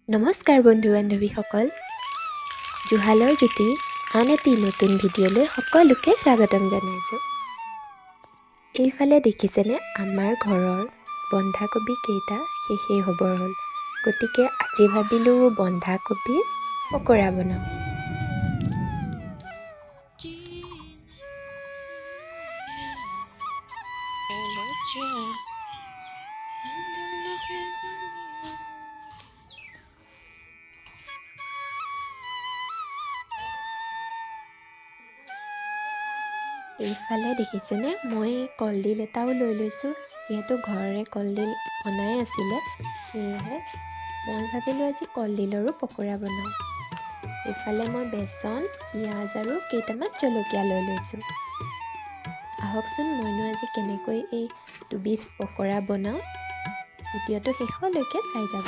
নমস্কাৰ বন্ধু বান্ধৱীসকল, জুহালৰ জ্যোতি আন এটি নতুন ভিডিঅ'লৈ সকলোকে স্বাগতম জনাইছোঁ। এইফালে দেখিছেনে, আমাৰ ঘৰৰ বন্ধাকবি কেইটা শেষেই হ'বৰ হ'ল। গতিকে আজি ভাবিলোঁ বন্ধাকবিৰ পকৰা বনাওঁ। এইফালে দেখিছেনে, মই কলডিল এটাও লৈ লৈছোঁ। যিহেতু ঘৰৰে কলডিল বনাই আছিলে, সেয়েহে মই ভাবিলোঁ আজি কলডিলৰো পকৰা বনাওঁ। এইফালে মই বেচন, পিঁয়াজ আৰু কেইটামান জলকীয়া লৈ লৈছোঁ। আহকচোন মইনো আজি কেনেকৈ এই দুবিধ পকৰা বনাওঁ, ভিডিঅ'টো শেষলৈকে চাই যাব।